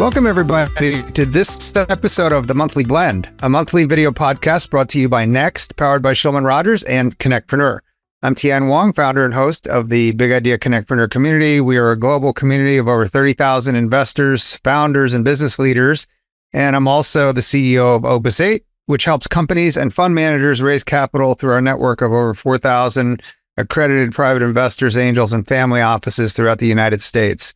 Welcome, everybody, to this episode of The Monthly Blend, a monthly video podcast brought to you by Next, powered by Shulman Rogers and Connectpreneur. I'm Tian Wong, founder and host of the Big Idea Connectpreneur community. We are a global community of over 30,000 investors, founders, and business leaders. And I'm also the CEO of Opus 8, which helps companies and fund managers raise capital through our network of over 4,000 accredited private investors, angels, and family offices throughout the United States.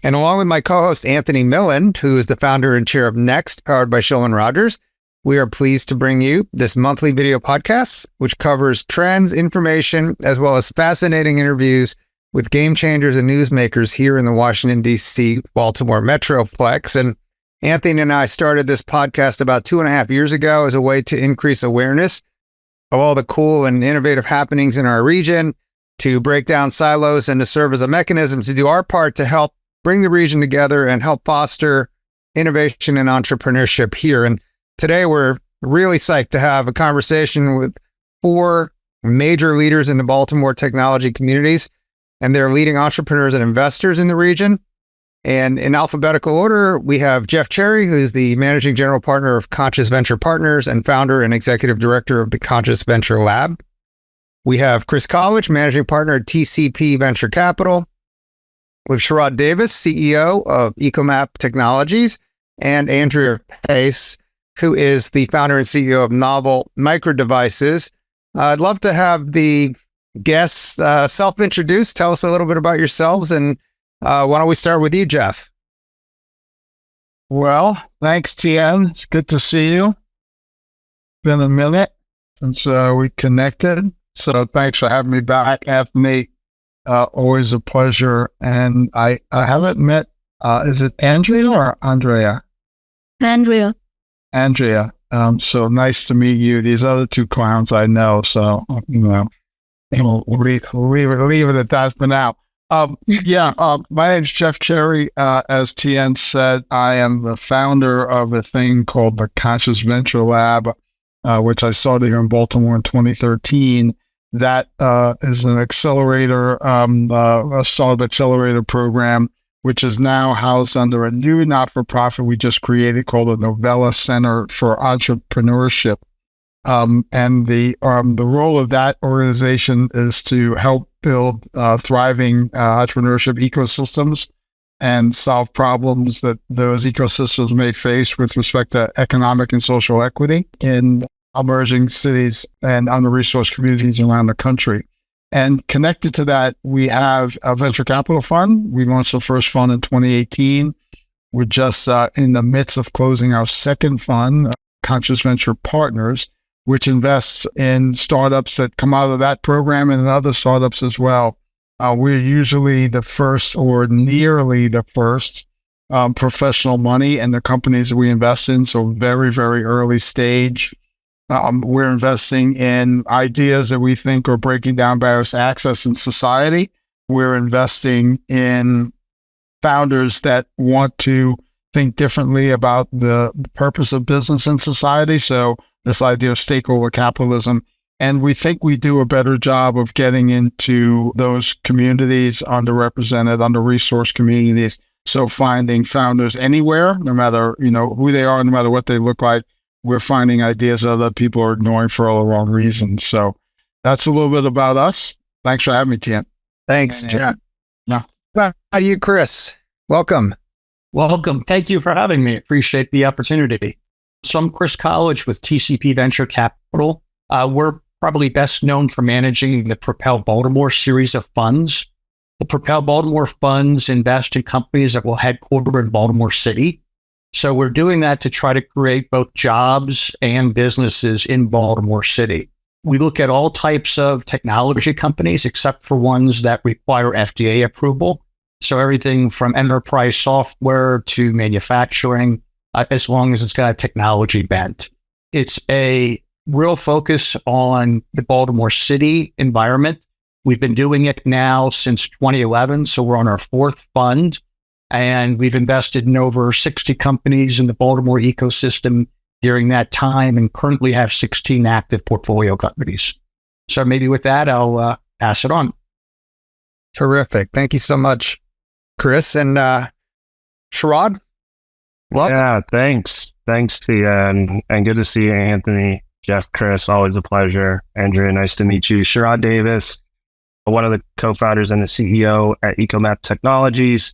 And along with my co-host, Anthony Millen, who is the founder and chair of Next, powered by Shulman Rogers, we are pleased to bring you this monthly video podcast, which covers trends, information, as well as fascinating interviews with game changers and newsmakers here in the Washington, D.C., Baltimore Metroplex. And Anthony and I started this podcast about 2.5 years ago as a way to increase awareness of all the cool and innovative happenings in our region, to break down silos, and to serve as a mechanism to do our part to help bring the region together and help foster innovation and entrepreneurship here. And today we're really psyched to have a conversation with 4 major leaders in the Baltimore technology communities and their leading entrepreneurs and investors in the region. And in alphabetical order, we have Jeff Cherry, who is the managing general partner of Conscious Venture Partners and founder and executive director of the Conscious Venture Lab. We have Chris College, managing partner at TCP Venture Capital. We have Sherrod Davis, CEO of Ecomap Technologies, and Andrea Pais, who is the founder and CEO of Novel Micro Devices. I'd love to have the guests self-introduce, tell us a little bit about yourselves, and why don't we start with you, Jeff? Well, thanks, Tian. It's good to see you. Been a minute since we connected, so thanks for having me back, Anthony. Always a pleasure. And I haven't met, is it Andrea or Andrea? Andrea. Andrea. So nice to meet you. These other 2 clowns I know, so, we'll leave it at that for now. My name's Jeff Cherry. As Tian said, I am the founder of a thing called the Conscious Venture Lab, which I started here in Baltimore in 2013. That is an accelerator, a startup accelerator program, which is now housed under a new not-for-profit we just created called the Novella Center for Entrepreneurship. And the role of that organization is to help build thriving entrepreneurship ecosystems and solve problems that those ecosystems may face with respect to economic and social equity in emerging cities and under-resourced communities around the country. And connected to that, we have a venture capital fund. We launched the first fund in 2018. We're just in the midst of closing our second fund, Conscious Venture Partners, which invests in startups that come out of that program and in other startups as well. We're usually the first or nearly the first professional money in the companies that we invest in, so very, very early stage. We're investing in ideas that we think are breaking down barriers to access in society. We're investing in founders that want to think differently about the purpose of business in society. So this idea of stakeholder capitalism. And we think we do a better job of getting into those communities, underrepresented, under-resourced communities. So finding founders anywhere, no matter, who they are, no matter what they look like, we're finding ideas that other people are ignoring for all the wrong reasons. So that's a little bit about us. Thanks for having me, Tian. Thanks, Jeff. Yeah. How are you, Chris? Welcome. Welcome. Thank you for having me. Appreciate the opportunity. So I'm Chris College with TCP Venture Capital. We're probably best known for managing the Propel Baltimore series of funds. The Propel Baltimore funds invest in companies that will headquarter in Baltimore City. So we're doing that to try to create both jobs and businesses in Baltimore City. We look at all types of technology companies, except for ones that require FDA approval. So everything from enterprise software to manufacturing, as long as it's got a technology bent. It's a real focus on the Baltimore City environment. We've been doing it now since 2011, so we're on our 4th fund. And we've invested in over 60 companies in the Baltimore ecosystem during that time and currently have 16 active portfolio companies. So maybe with that, I'll pass it on. Terrific. Thank you so much, Chris. And Sherrod, Welcome. Yeah, thanks. Thanks to you. And good to see you, Anthony, Jeff, Chris. Always a pleasure. Andrea, nice to meet you. Sherrod Davis, one of the co-founders and the CEO at EcoMap Technologies.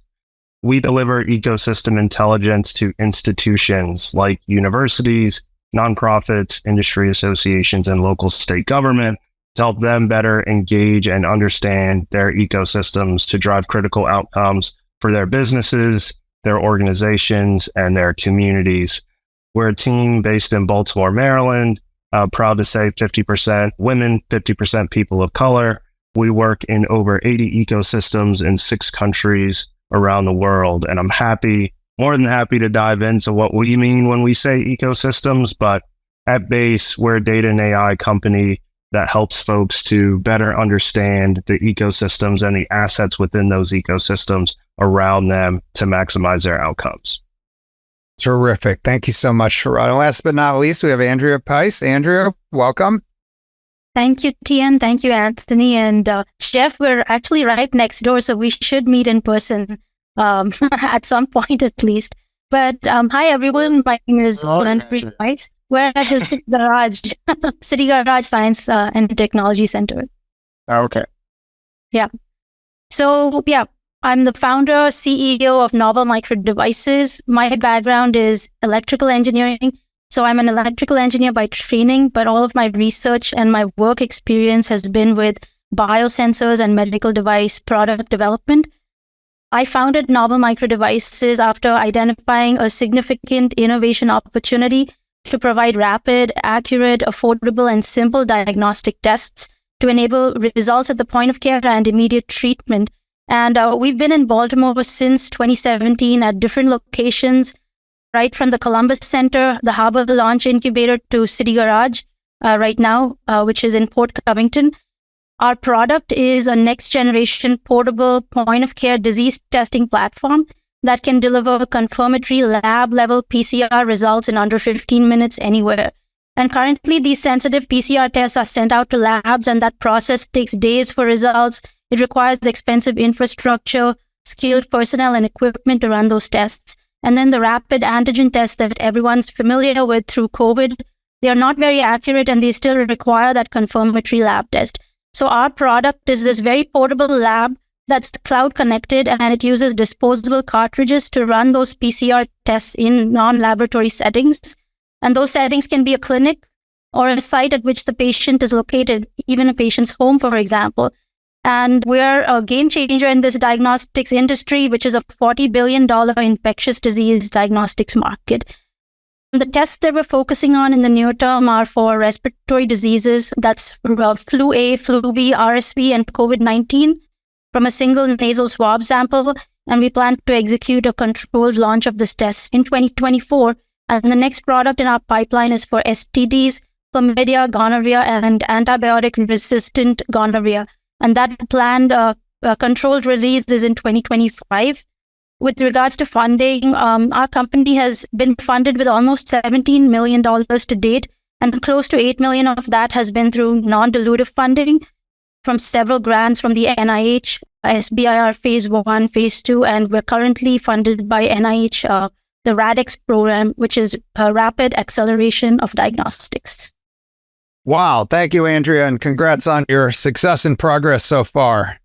We deliver ecosystem intelligence to institutions like universities, nonprofits, industry associations, and local state government to help them better engage and understand their ecosystems to drive critical outcomes for their businesses, their organizations, and their communities. We're a team based in Baltimore, Maryland. Proud to say 50% women, 50% people of color. We work in over 80 ecosystems in 6 countries around the world. And I'm more than happy to dive into what we mean when we say ecosystems. But at base, we're a data and AI company that helps folks to better understand the ecosystems and the assets within those ecosystems around them to maximize their outcomes. Terrific. Thank you so much, Sherrod. And last but not least, we have Andrea Pais. Andrea, welcome. Thank you, Tian. Thank you, Anthony. And Jeff, we're actually right next door, so we should meet in person at some point at least. But hi, everyone. My name is Andrea Pais. We're at the City Garage Science and Technology Center. Okay. Yeah. So, yeah, I'm the founder, CEO of Novel Micro Devices. My background is electrical engineering. So I'm an electrical engineer by training, but all of my research and my work experience has been with biosensors and medical device product development. I founded Novel Micro Devices after identifying a significant innovation opportunity to provide rapid, accurate, affordable, and simple diagnostic tests to enable results at the point of care and immediate treatment. And we've been in Baltimore since 2017 at different locations, right from the Columbus Center, the Harbor Launch Incubator, to City Garage right now, which is in Port Covington. Our product is a next-generation portable point-of-care disease testing platform that can deliver confirmatory lab-level PCR results in under 15 minutes anywhere. And currently, these sensitive PCR tests are sent out to labs, and that process takes days for results. It requires expensive infrastructure, skilled personnel, and equipment to run those tests. And then the rapid antigen tests that everyone's familiar with through COVID, they are not very accurate, and they still require that confirmatory lab test. So our product is this very portable lab that's cloud connected, and it uses disposable cartridges to run those PCR tests in non-laboratory settings. And those settings can be a clinic or a site at which the patient is located, even a patient's home, for example. And we're a game changer in this diagnostics industry, which is a $40 billion infectious disease diagnostics market. The tests that we're focusing on in the near term are for respiratory diseases. That's flu A, flu B, RSV, and COVID-19 from a single nasal swab sample. And we plan to execute a controlled launch of this test in 2024. And the next product in our pipeline is for STDs, chlamydia, gonorrhea, and antibiotic-resistant gonorrhea. And that planned controlled release is in 2025. With regards to funding, our company has been funded with almost $17 million to date, and close to $8 million of that has been through non-dilutive funding from several grants from the NIH, SBIR Phase 1, Phase 2, and we're currently funded by NIH, the RADx program, which is a rapid acceleration of diagnostics. Wow. Thank you, Andrea, and congrats on your success and progress so far.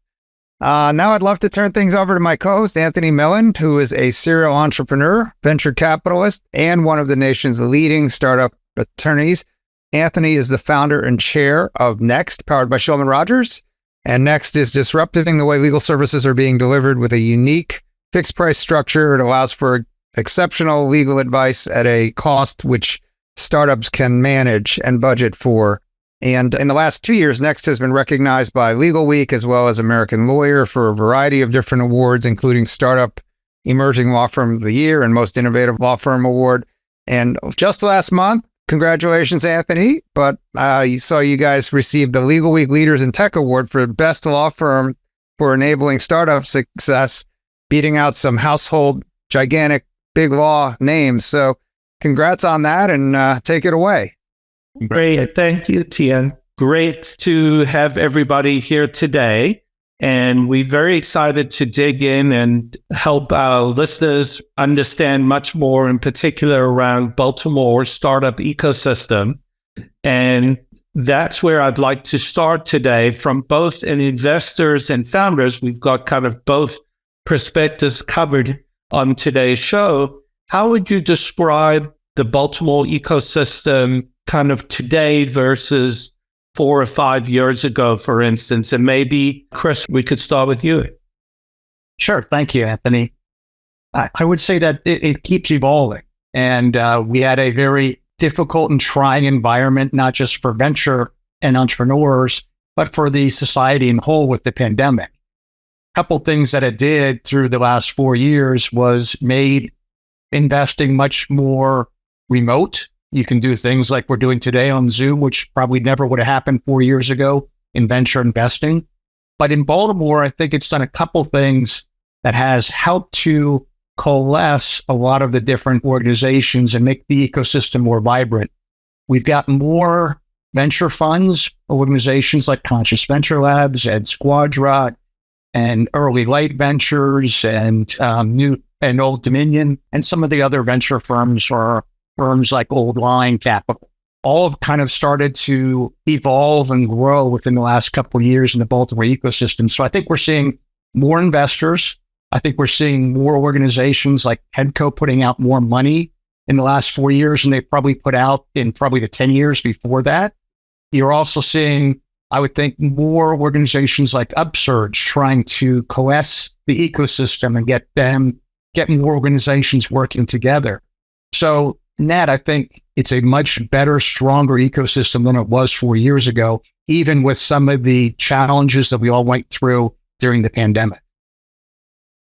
Now I'd love to turn things over to my co-host, Anthony Milland, who is a serial entrepreneur, venture capitalist, and one of the nation's leading startup attorneys. Anthony is the founder and chair of Next, powered by Shulman Rogers. And Next is disrupting the way legal services are being delivered with a unique fixed price structure. It allows for exceptional legal advice at a cost which startups can manage and budget for. And in the last 2 years, Next has been recognized by Legal Week as well as American Lawyer for a variety of different awards, including Startup Emerging Law Firm of the Year and Most Innovative Law Firm Award. And just last month, congratulations, Anthony, but you saw you guys received the Legal Week Leaders in Tech Award for Best Law Firm for enabling startup success, beating out some household, gigantic, big law names. So congrats on that, and take it away. Great. Thank you, Tian. Great to have everybody here today. And we're very excited to dig in and help our listeners understand much more, in particular around Baltimore startup ecosystem. And that's where I'd like to start today from both an investors and founders. We've got kind of both perspectives covered on today's show. How would you describe the Baltimore ecosystem kind of today versus 4 or 5 years ago, for instance? And maybe, Chris, we could start with you. Sure. Thank you, Anthony. I would say that it keeps evolving. And we had a very difficult and trying environment, not just for venture and entrepreneurs, but for the society in whole with the pandemic. A couple things that it did through the last 4 years was made investing much more remote. You can do things like we're doing today on Zoom, which probably never would have happened 4 years ago in venture investing. But in Baltimore, I think it's done a couple things that has helped to coalesce a lot of the different organizations and make the ecosystem more vibrant. We've got more venture funds, organizations like Conscious Venture Labs and Squadra and Early Light Ventures and New and Old Dominion, and some of the other venture firms or firms like Old Line Capital. All have kind of started to evolve and grow within the last couple of years in the Baltimore ecosystem. So I think we're seeing more investors. I think we're seeing more organizations like Penco putting out more money in the last 4 years than they probably put out in probably the 10 years before that. You're also seeing, I would think, more organizations like Upsurge trying to coalesce the ecosystem and get more organizations working together. So, Nat, I think it's a much better, stronger ecosystem than it was 4 years ago, even with some of the challenges that we all went through during the pandemic.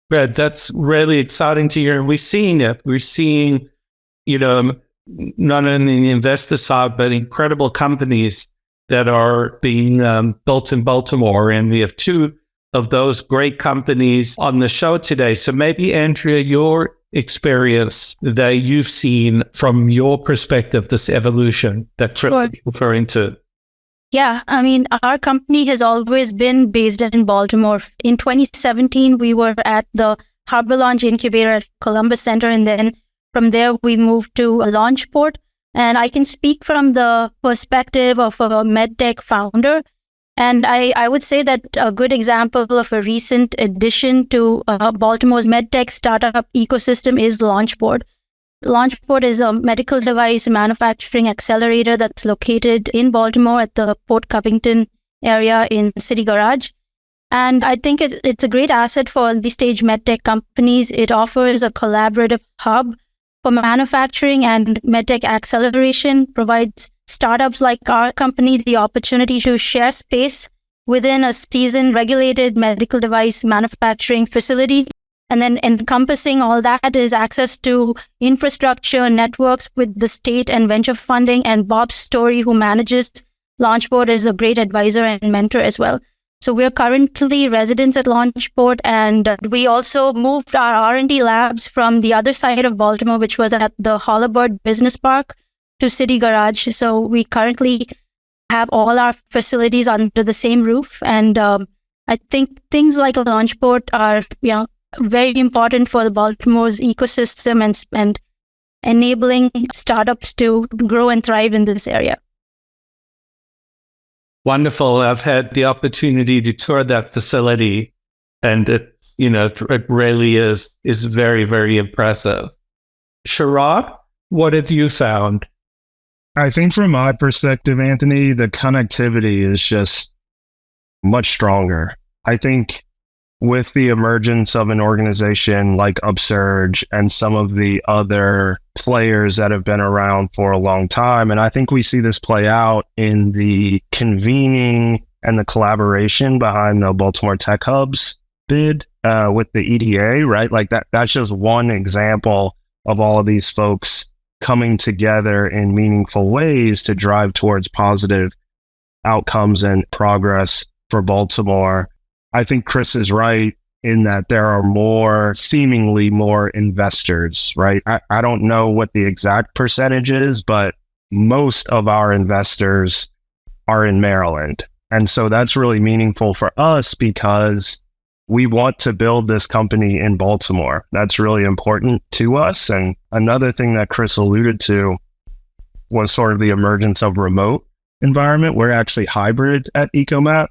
Brad, that's really exciting to hear. And we're seeing it. We're seeing, not only the investor side, but incredible companies that are being built in Baltimore. And we have two of those great companies on the show today. So maybe, Andrea, your experience that you've seen from your perspective, this evolution that Chris is referring to. Yeah, I mean, our company has always been based in Baltimore. In 2017, we were at the Harbor Launch Incubator at Columbus Center, and then from there, we moved to a launch port. And I can speak from the perspective of a medtech founder. And I would say that a good example of a recent addition to Baltimore's medtech startup ecosystem is Launchport. Launchport is a medical device manufacturing accelerator that's located in Baltimore at the Port Covington area in City Garage. And I think it's a great asset for early-stage medtech companies. It offers a collaborative hub for manufacturing and medtech acceleration, provides startups like our company the opportunity to share space within a seasoned regulated medical device manufacturing facility. And then encompassing all that is access to infrastructure networks with the state and venture funding. And Bob Story, who manages Launchport, is a great advisor and mentor as well. So we're currently residents at Launchport, and we also moved our R&D labs from the other side of Baltimore, which was at the Holabird Business Park, to City Garage. So we currently have all our facilities under the same roof. And I think things like Launchport are, very important for the Baltimore's ecosystem and enabling startups to grow and thrive in this area. Wonderful. I've had the opportunity to tour that facility, and it really is very, very impressive. Sherrod, what have you found? I think from my perspective, Anthony, the connectivity is just much stronger. I think with the emergence of an organization like Upsurge and some of the other players that have been around for a long time, and I think we see this play out in the convening and the collaboration behind the Baltimore Tech Hubs bid with the EDA, right? Like that's just one example of all of these folks coming together in meaningful ways to drive towards positive outcomes and progress for Baltimore. I think Chris is right in that there are seemingly more investors, right? I don't know what the exact percentage is, but most of our investors are in Maryland, And so that's really meaningful for us because we want to build this company in Baltimore. That's really important to us. And another thing that Chris alluded to was sort of the emergence of remote environment. We're actually hybrid at Ecomap,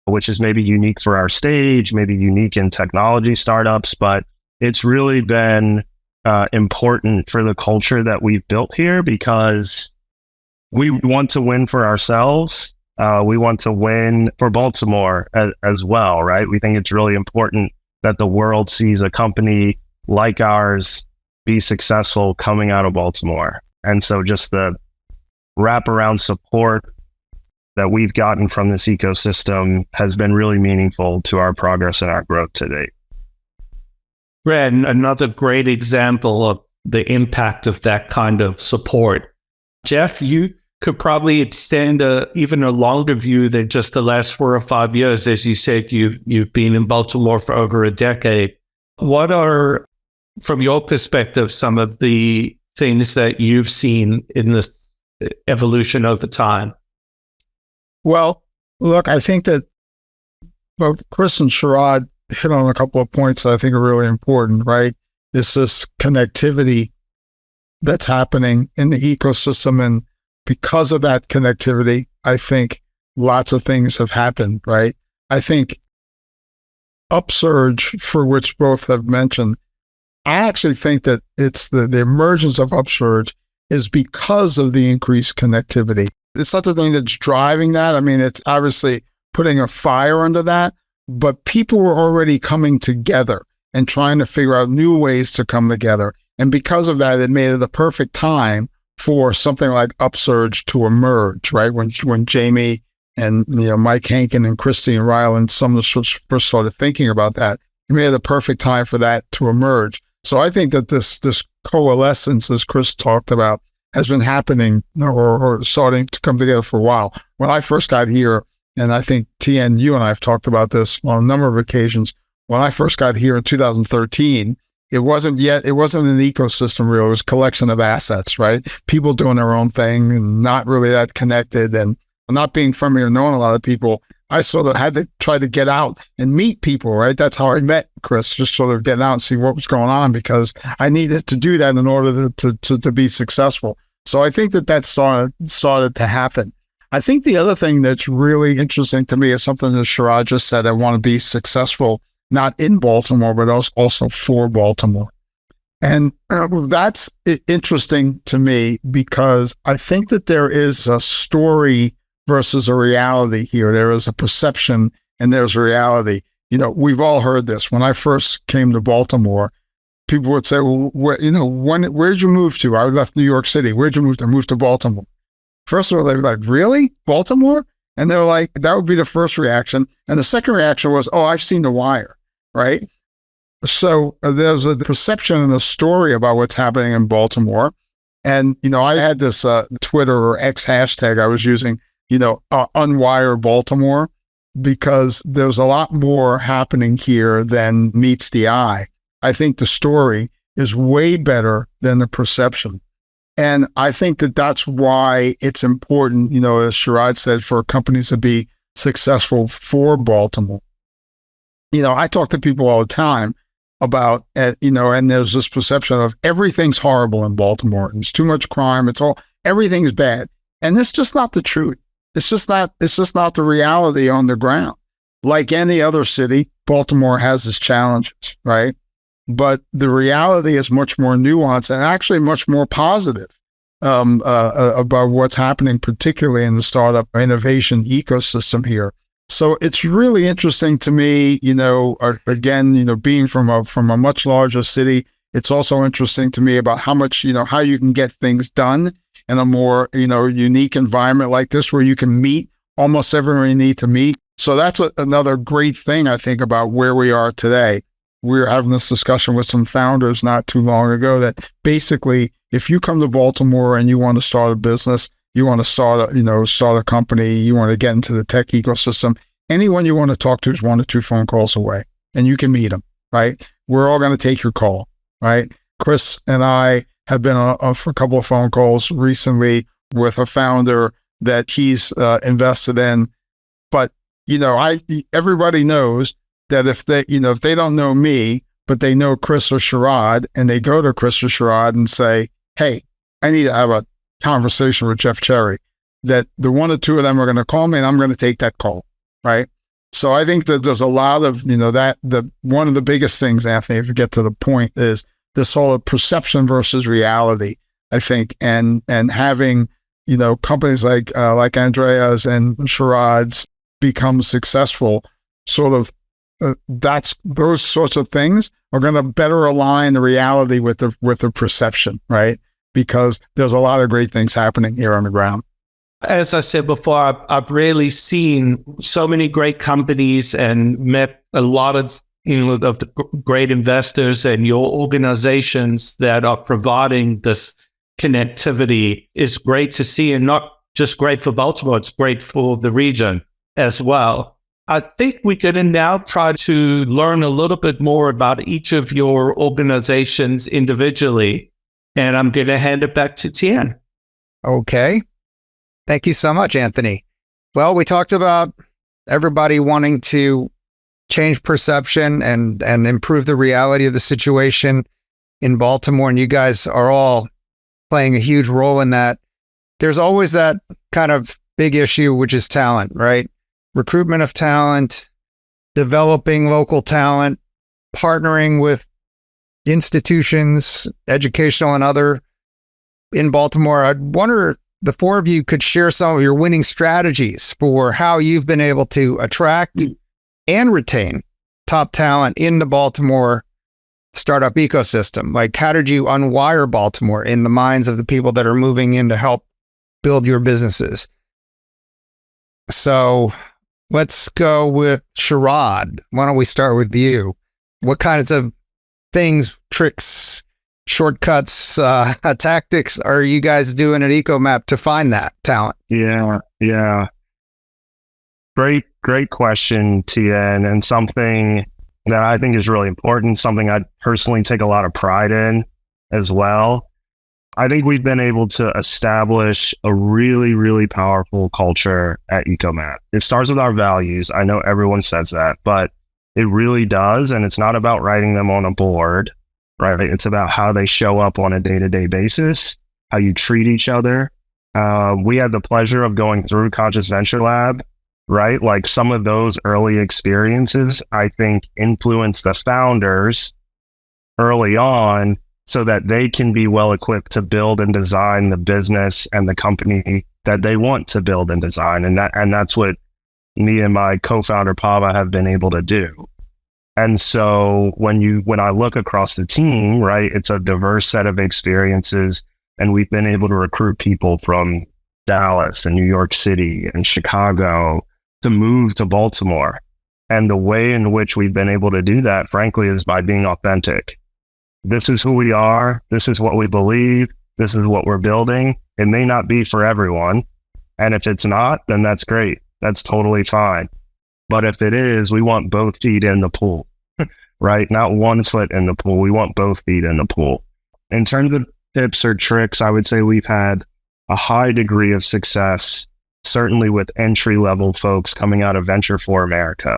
which is maybe unique for our stage, maybe unique in technology startups, but it's really been important for the culture that we've built here because we want to win for ourselves. We want to win for Baltimore as well, right? We think it's really important that the world sees a company like ours be successful coming out of Baltimore. And so just the wraparound support that we've gotten from this ecosystem has been really meaningful to our progress and our growth to date. And another great example of the impact of that kind of support. Jeff, you could probably extend even a longer view than just the last 4 or 5 years. As you said, you've been in Baltimore for over a decade. What are, from your perspective, some of the things that you've seen in this evolution over time? Well, look, I think that both Chris and Sherrod hit on a couple of points that I think are really important, right? It's this connectivity that's happening in the ecosystem. And because of that connectivity, I think lots of things have happened, right? I think upsurge, for which both have mentioned, I actually think that it's the emergence of upsurge is because of the increased connectivity. It's not the thing that's driving that. I mean, it's obviously putting a fire under that, but people were already coming together and trying to figure out new ways to come together. And because of that, it made it the perfect time for something like upsurge to emerge, right? When Jamie and Mike Hankin and Christine Ryland, some of us first started thinking about that, it made it the perfect time for that to emerge. So I think that this coalescence, as Chris talked about, has been happening or starting to come together for a while. When I first got here, and I think TN, you and I have talked about this on a number of occasions, when I first got here in 2013, it wasn't an ecosystem really, it was a collection of assets, right? People doing their own thing and not really that connected, and not being familiar, knowing a lot of people. I sort of had to try to get out and meet people, right? That's how I met Chris, just sort of getting out and see what was going on, because I needed to do that in order to be successful. So I think that started to happen. I think the other thing that's really interesting to me is something that Sherrod just said. I want to be successful, not in Baltimore, but also for Baltimore. And that's interesting to me because I think that there is a story versus a reality here. There is a perception and there's a reality. We've all heard this. When I first came to Baltimore, people would say, well, where'd you move to? I left New York City. Where'd you move to? I moved to Baltimore. First of all, they were like, really? Baltimore? And they're like, that would be the first reaction. And the second reaction was, oh, I've seen The Wire, right? So there's a perception and a story about what's happening in Baltimore. And, I had this Twitter or X hashtag I was using, unwire Baltimore, because there's a lot more happening here than meets the eye. I think the story is way better than the perception. And I think that that's why it's important, as Sherrod said, for companies to be successful for Baltimore. I talk to people all the time about, and there's this perception of everything's horrible in Baltimore. There's too much crime. Everything's bad. And that's just not the truth. It's just not the reality on the ground. Like any other city, Baltimore has its challenges, right? But the reality is much more nuanced and actually much more positive about what's happening, particularly in the startup innovation ecosystem here. So it's really interesting to me, again, being from a much larger city, it's also interesting to me about how much, how you can get things done in a more, unique environment like this where you can meet almost everyone you need to meet. So that's another great thing, I think, about where we are today. We were having this discussion with some founders not too long ago that basically, if you come to Baltimore and you want to start a business, you want to start a company, you want to get into the tech ecosystem, anyone you want to talk to is 1 or 2 phone calls away, and you can meet them, right? We're all going to take your call, right? Chris and I have been on for a couple of phone calls recently with a founder that he's invested in But, everybody knows that if they don't know me, but they know Chris or Sherrod, and they go to Chris or Sherrod and say, hey, I need to have a conversation with Jeff Cherry, that the one or two of them are going to call me and I'm going to take that call. Right. So I think that there's a lot of, one of the biggest things, Anthony, if you get to the point, is this whole perception versus reality, I think, and having, companies like Andrea's and Sherrod's become successful, sort of, those sorts of things are going to better align the reality with the perception, right? Because there's a lot of great things happening here on the ground. As I said before, I've really seen so many great companies and met a lot of, of the great investors, and your organizations that are providing this connectivity is great to see, and not just great for Baltimore, it's great for the region as well. I think we're going to now try to learn a little bit more about each of your organizations individually, and I'm going to hand it back to Tian. Okay. Thank you so much, Anthony. Well, we talked about everybody wanting to change perception and improve the reality of the situation in Baltimore, and you guys are all playing a huge role in that. There's always that kind of big issue, which is talent, right? Recruitment of talent, developing local talent, partnering with institutions, educational and other in Baltimore. I wonder, the four of you could share some of your winning strategies for how you've been able to attract and retain top talent in the Baltimore startup ecosystem. Like, how did you unwire Baltimore in the minds of the people that are moving in to help build your businesses? So let's go with Sherrod. Why don't we start with you? What kinds of things, tricks, shortcuts, tactics are you guys doing at EcoMap to find that talent? Yeah. Great question, Tien, and something that I think is really important, something I personally take a lot of pride in as well. I think we've been able to establish a really, really powerful culture at EcoMap. It starts with our values. I know everyone says that, but it really does. And it's not about writing them on a board, right? It's about how they show up on a day-to-day basis, how you treat each other. We had the pleasure of going through Conscious Venture Lab, right? Like, some of those early experiences, I think, influence the founders early on so that they can be well equipped to build and design the business and the company that they want to build and design. And that's what me and my co-founder Pava have been able to do. And so when I look across the team, right, it's a diverse set of experiences, and we've been able to recruit people from Dallas and New York City and Chicago to move to Baltimore. And the way in which we've been able to do that, frankly, is by being authentic. This is who we are. This is what we believe. This is what we're building. It may not be for everyone. And if it's not, then that's great. That's totally fine. But if it is, we want both feet in the pool, right? Not one foot in the pool. We want both feet in the pool. In terms of tips or tricks, I would say we've had a high degree of success, certainly with entry-level folks coming out of Venture for America.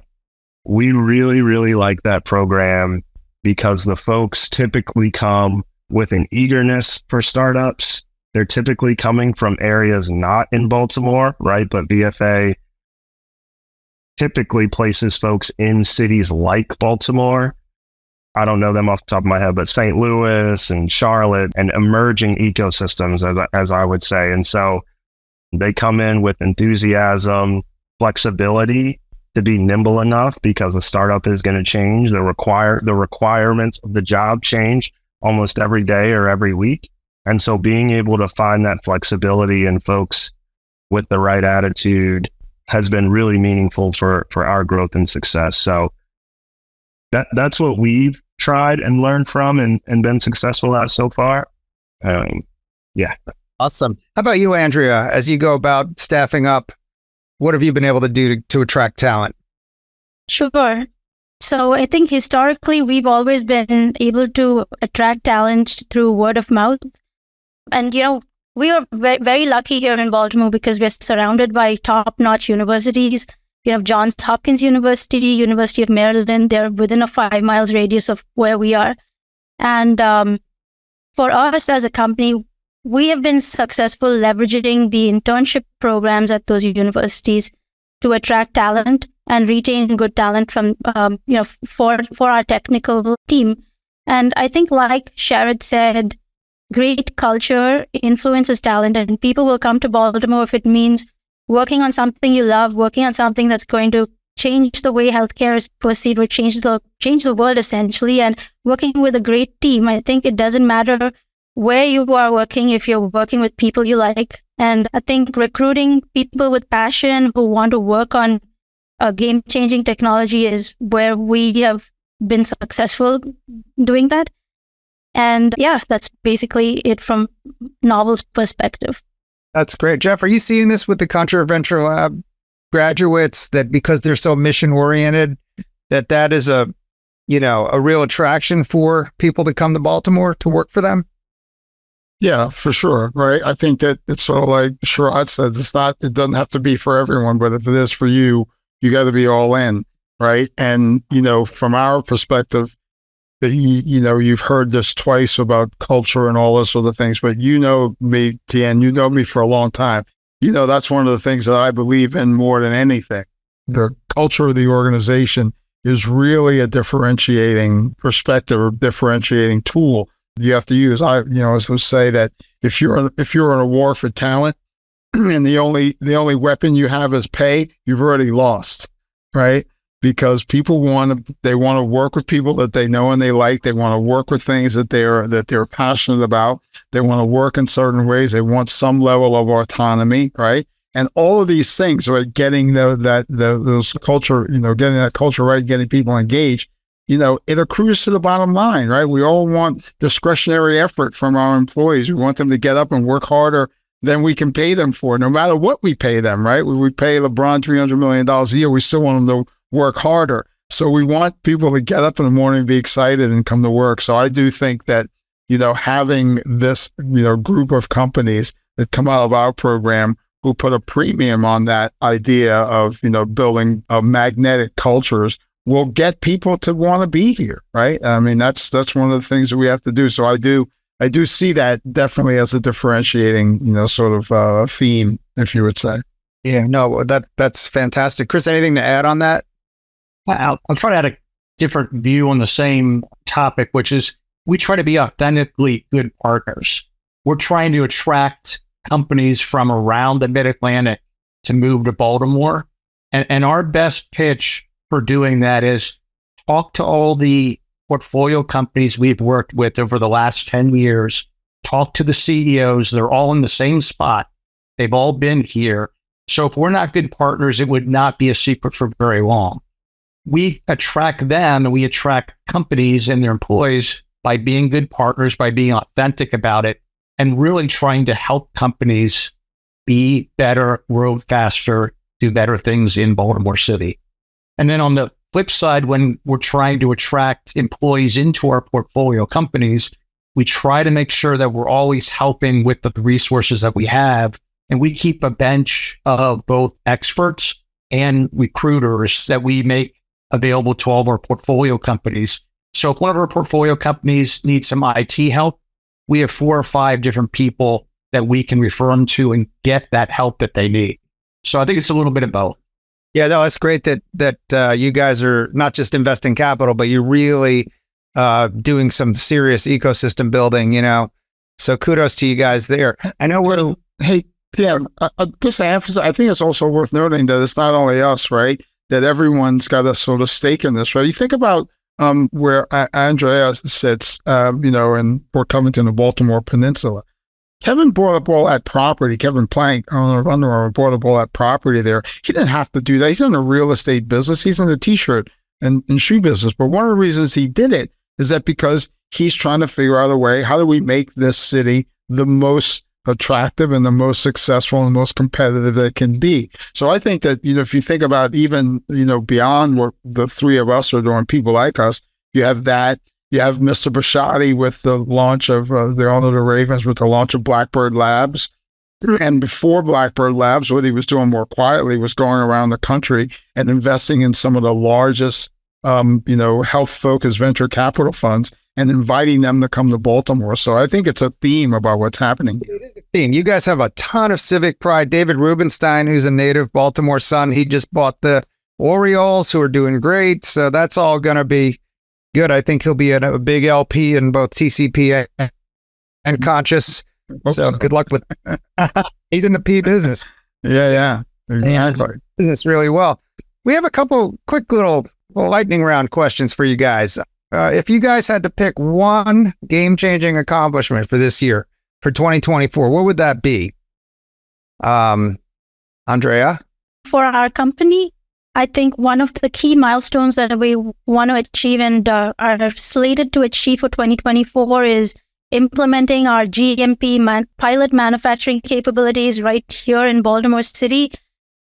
We really, really like that program because the folks typically come with an eagerness for startups. They're typically coming from areas not in Baltimore, right? But VFA typically places folks in cities like Baltimore. I don't know them off the top of my head, but St. Louis and Charlotte, and emerging ecosystems, as I would say. And so they come in with enthusiasm, flexibility to be nimble enough, because the startup is going to change. The requirements of the job change almost every day or every week. And so being able to find that flexibility in folks with the right attitude has been really meaningful for our growth and success. So that's what we've tried and learned from and been successful at so far. Yeah. Awesome. How about you, Andrea? As you go about staffing up, what have you been able to do to attract talent? Sure. So I think historically, we've always been able to attract talent through word of mouth. And, we are very lucky here in Baltimore because we're surrounded by top-notch universities. Johns Hopkins University, University of Maryland. They're within a 5 miles radius of where we are. And for us as a company, we have been successful leveraging the internship programs at those universities to attract talent and retain good talent from, for our technical team. And I think, like Sherrod said, great culture influences talent, and people will come to Baltimore if it means working on something you love, working on something that's going to change the way healthcare is perceived, or change the world essentially, and working with a great team. I think it doesn't matter where you are working if you're working with people you like. And I think recruiting people with passion who want to work on a game-changing technology is where we have been successful doing that. And yes, that's basically it from Novel's perspective. That's great. Jeff, are you seeing this with the Contra Venture Lab graduates, that because they're so mission oriented, that is a real attraction for people to come to Baltimore to work for them? Yeah, for sure. Right. I think that it's sort of like Sherrod says, it doesn't have to be for everyone, but if it is for you, you got to be all in. Right. And, from our perspective, you've heard this twice about culture and all those sort of things, but me, Tien, you know me for a long time. That's one of the things that I believe in more than anything. The culture of the organization is really a differentiating perspective or differentiating tool you have to use. I was going to say that if you're in a war for talent and the only weapon you have is pay, you've already lost, right? Because people want to work with people that they know and they like. They want to work with things that they're passionate about. They want to work in certain ways. They want some level of autonomy, right? And all of these things are getting those culture, getting that culture right, getting people engaged. It accrues to the bottom line, right? We all want discretionary effort from our employees. We want them to get up and work harder than we can pay them for, no matter what we pay them, right? We pay LeBron $300 million a year. We still want them to work harder. So we want people to get up in the morning and be excited and come to work. So I do think that, having this, group of companies that come out of our program who put a premium on that idea of, building magnetic cultures will get people to want to be here, right? I mean, that's one of the things that we have to do. So I do see that definitely as a differentiating, sort of theme, if you would say. Yeah, no, that's fantastic. Chris, anything to add on that? I'll try to add a different view on the same topic, which is we try to be authentically good partners. We're trying to attract companies from around the Mid-Atlantic to move to Baltimore. And our best pitch for doing that is talk to all the portfolio companies we've worked with over the last 10 years, talk to the CEOs. They're all in the same spot. They've all been here. So if we're not good partners, it would not be a secret for very long. We attract them and we attract companies and their employees by being good partners, by being authentic about it, and really trying to help companies be better, grow faster, do better things in Baltimore City. And then on the flip side, when we're trying to attract employees into our portfolio companies, we try to make sure that we're always helping with the resources that we have. And we keep a bench of both experts and recruiters that we make available to all of our portfolio companies. So if one of our portfolio companies needs some IT help, we have 4 or 5 different people that we can refer them to and get that help that they need. So I think it's a little bit of both. Yeah, no, it's great that you guys are not just investing capital, but you're really doing some serious ecosystem building, So kudos to you guys there. I know just to emphasize, I think it's also worth noting that it's not only us, right? That everyone's got a sort of stake in this, right? You think about where Andrea sits, in Port Covington, the Baltimore Peninsula. Kevin brought up all that property. Kevin Plank, owner of Under Armour, brought up all that property there. He didn't have to do that. He's in the real estate business. He's in the t-shirt and shoe business. But one of the reasons he did it is that because he's trying to figure out a way, how do we make this city the most attractive and the most successful and the most competitive that it can be. So I think that, if you think about even, beyond what the three of us are doing, people like us, you have that. You have Mr. Bashotti with the launch of the owner of the Ravens with the launch of Blackbird Labs. And before Blackbird Labs, what he was doing more quietly was going around the country and investing in some of the largest, health-focused venture capital funds and inviting them to come to Baltimore. So I think it's a theme about what's happening. It is a theme. You guys have a ton of civic pride. David Rubenstein, who's a native Baltimore son, he just bought the Orioles, who are doing great. So that's all going to be good. I think he'll be a big LP in both TCP and Conscious. So good luck with he's in the P business. Yeah. Exactly. Business really well. We have a couple quick little lightning round questions for you guys. If you guys had to pick one game-changing accomplishment for this year, for 2024, what would that be? Andrea? For our company, I think one of the key milestones that we want to achieve and are slated to achieve for 2024 is implementing our GMP pilot manufacturing capabilities right here in Baltimore City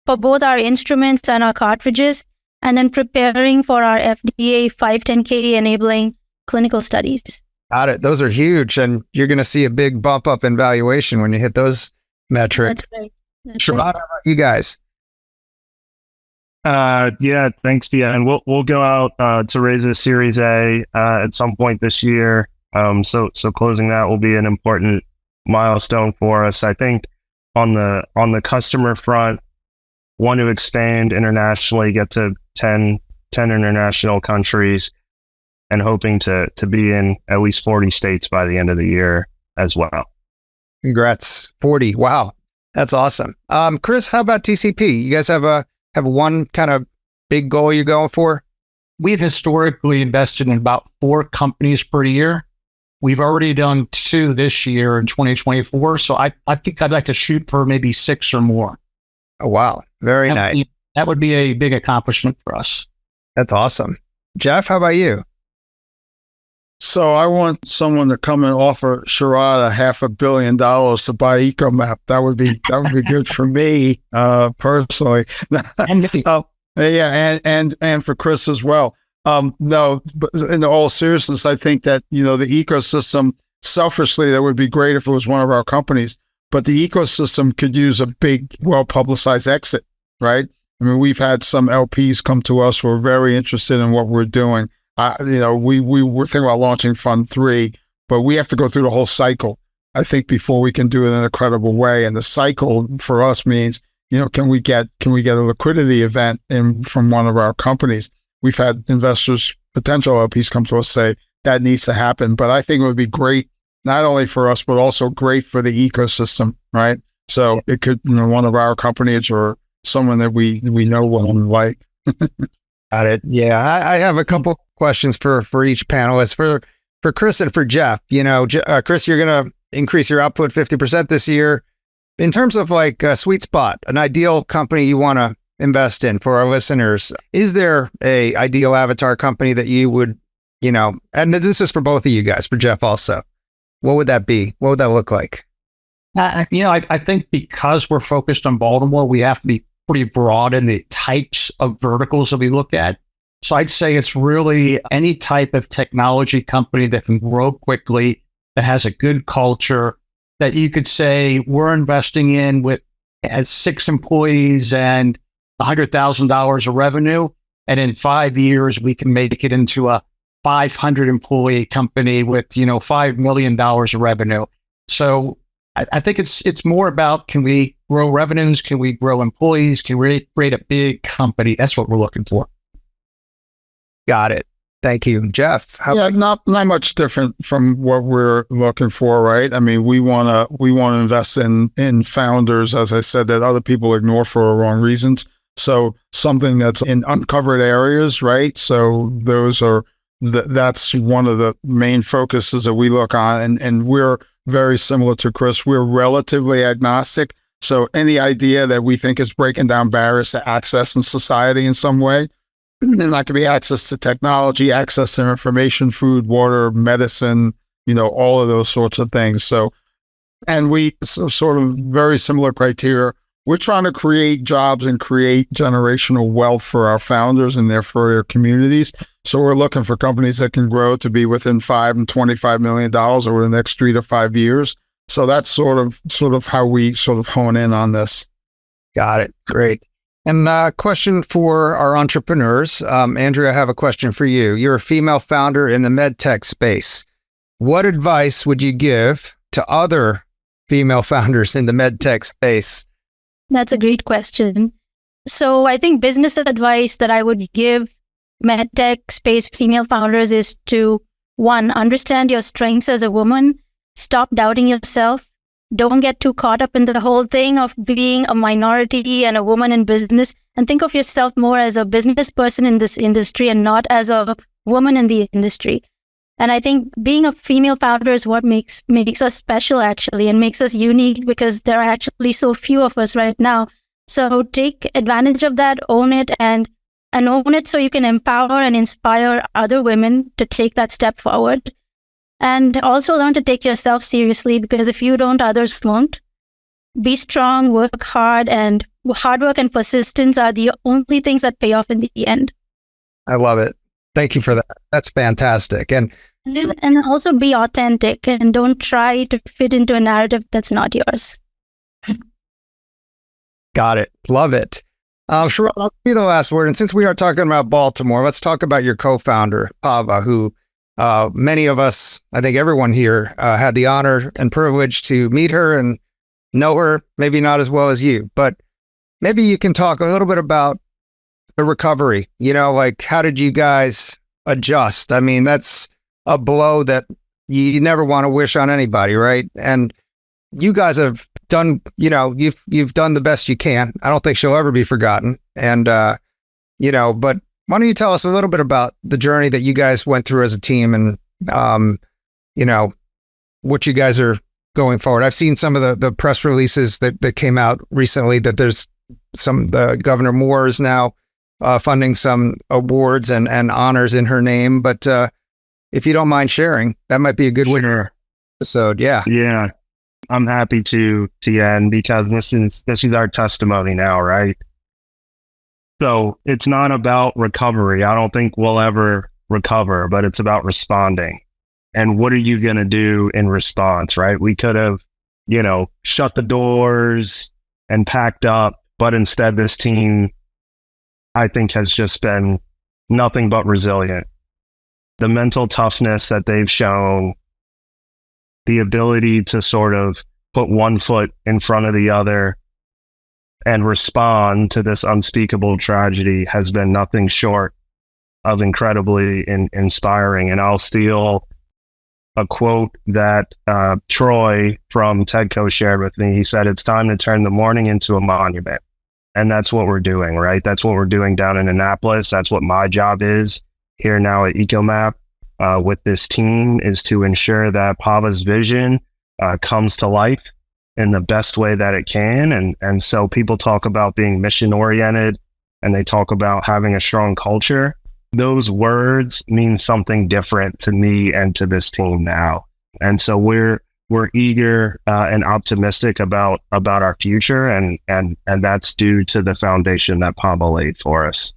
for both our instruments and our cartridges, and then preparing for our FDA 510K enabling clinical studies. Got it. Those are huge, and you're going to see a big bump up in valuation when you hit those metrics. That's right. Sure. How about you guys? Yeah, thanks, Dia. And we'll go out to raise a Series A at some point this year. So closing that will be an important milestone for us. I think on the customer front, want to expand internationally, get to 10 international countries, and hoping to be in at least 40 states by the end of the year as well. Congrats. 40. Wow. That's awesome. Chris, how about TCP? You guys have one kind of big goal you're going for? We've historically invested in about 4 companies per year. We've already done 2 this year in 2024. So I think I'd like to shoot for maybe 6 or more. Oh, wow. Very nice. That would be a big accomplishment for us. That's awesome. Jeff, how about you? So I want someone to come and offer Sherrod $500 million to buy EcoMap. That would be good for me personally. And for Chris as well. No, but in all seriousness, I think that the ecosystem, selfishly, that would be great if it was one of our companies. But the ecosystem could use a big, well-publicized exit, right? I mean, we've had some LPs come to us who are very interested in what we're doing. We were thinking about launching Fund 3, but we have to go through the whole cycle, I think, before we can do it in a credible way. And the cycle for us means, can we get a liquidity event from one of our companies? We've had investors, potential LPs, come to us say that needs to happen. But I think it would be great, not only for us, but also great for the ecosystem, right? So it could, one of our companies or someone that we know well and like. Got it. Yeah, I have a couple questions for each panelist. For Chris and for Jeff, Chris, you're going to increase your output 50% this year. In terms of like a sweet spot, an ideal company you want to invest in for our listeners, is there a ideal avatar company that you would, and this is for both of you guys, for Jeff also, what would that be? What would that look like? I think because we're focused on Baltimore, we have to be pretty broad in the types of verticals that we look at. So I'd say it's really any type of technology company that can grow quickly, that has a good culture, that you could say we're investing in as 6 employees and $100,000 of revenue. And in 5 years, we can make it into a 500 employee company with, $5 million of revenue. So I think it's more about, can we grow revenues? Can we grow employees? Can we create a big company? That's what we're looking for. Got it. Thank you. Jeff? Not much different from what we're looking for, right? I mean, we want to invest in founders, as I said, that other people ignore for wrong reasons. So something that's in uncovered areas, right? So that's one of the main focuses that we look on. And we're very similar to Chris. We're relatively agnostic. So any idea that we think is breaking down barriers to access in society in some way, and that could be access to technology, access to information, food, water, medicine, all of those sorts of things. So, and sort of very similar criteria. We're trying to create jobs and create generational wealth for our founders and therefore their communities. So we're looking for companies that can grow to be within $5 and $25 million over the next 3 to 5 years. So that's sort of how we sort of hone in on this. Got it. Great. And question for our entrepreneurs. Andrea, I have a question for you. You're a female founder in the med tech space. What advice would you give to other female founders in the med tech space? That's a great question. So I think business advice that I would give med tech space female founders is to, one, understand your strengths as a woman. Stop doubting yourself. Don't get too caught up in the whole thing of being a minority and a woman in business, and think of yourself more as a business person in this industry and not as a woman in the industry. And I think being a female founder is what makes us special, actually, and makes us unique, because there are actually so few of us right now. So take advantage of that, own it, and own it so you can empower and inspire other women to take that step forward. And also learn to take yourself seriously, because if you don't, others won't. Be strong, work hard, and hard work and persistence are the only things that pay off in the end. I love it. Thank you for that. That's fantastic. And also be authentic, and don't try to fit into a narrative that's not yours. got it. Love it. Sherrod, I'll give you the last word. And since we are talking about Baltimore, let's talk about your co-founder, Pava, who many of us, I think everyone here, had the honor and privilege to meet her and know her, maybe not as well as you, but maybe you can talk a little bit about the recovery. Like, how did you guys adjust? I mean, that's a blow that you never want to wish on anybody, right? And you guys have done, you've done the best you can. I don't think she'll ever be forgotten. And, but why don't you tell us a little bit about the journey that you guys went through as a team and, what you guys are going forward? I've seen some of the press releases that came out recently that there's the Governor Moore is now funding some awards and honors in her name. But if you don't mind sharing, that might be a good winner episode. Yeah. Yeah. I'm happy to end, because this is our testimony now, right? So it's not about recovery. I don't think we'll ever recover, but it's about responding. And what are you going to do in response, right? We could have, shut the doors and packed up, but instead this team, I think, has just been nothing but resilient. The mental toughness that they've shown, the ability to sort of put one foot in front of the other and respond to this unspeakable tragedy has been nothing short of incredibly inspiring. And I'll steal a quote that Troy from TEDCO shared with me. He said, "It's time to turn the mourning into a monument." And that's what we're doing, right? That's what we're doing down in Annapolis. That's what my job is here now at EcoMap with this team, is to ensure that Pava's vision comes to life in the best way that it can. And so people talk about being mission oriented, and they talk about having a strong culture. Those words mean something different to me and to this team now. And so we're eager and optimistic about our future, and that's due to the foundation that Pava laid for us.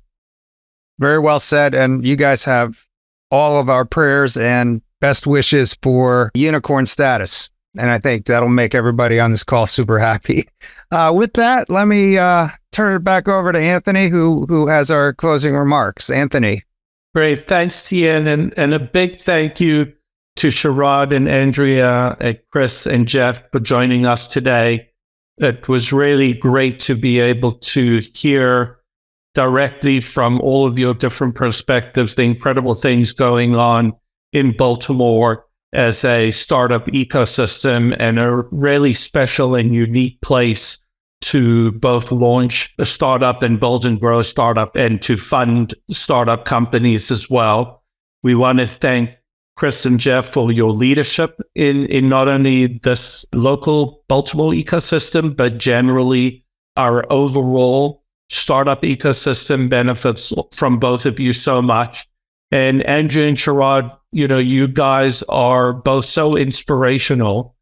Very well said. And you guys have all of our prayers and best wishes for unicorn status. And I think that'll make everybody on this call super happy. With that, let me turn it back over to Anthony, who has our closing remarks. Anthony. Great. Thanks, Tien. And a big thank you to Sherrod and Andrea and Chris and Jeff for joining us today. It was really great to be able to hear directly from all of your different perspectives the incredible things going on in Baltimore as a startup ecosystem, and a really special and unique place to both launch a startup and build and grow a startup, and to fund startup companies as well. We want to thank Chris and Jeff for your leadership in not only this local Baltimore ecosystem, but generally our overall startup ecosystem benefits from both of you so much. And Andrew and Sherrod, you guys are both so inspirational,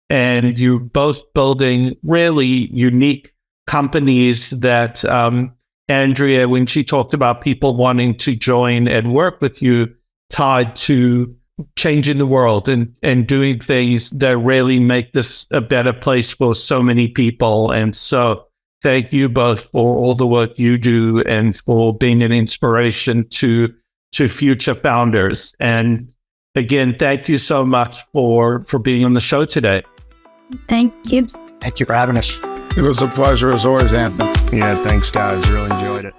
and you're both building really unique companies that Andrea, when she talked about people wanting to join and work with you, tied to changing the world and doing things that really make this a better place for so many people. And so thank you both for all the work you do and for being an inspiration to future founders. And again, thank you so much for being on the show today. Thank you. Thank you for having us. It was a pleasure as always, Anthony. Yeah, thanks, guys. Really enjoyed it.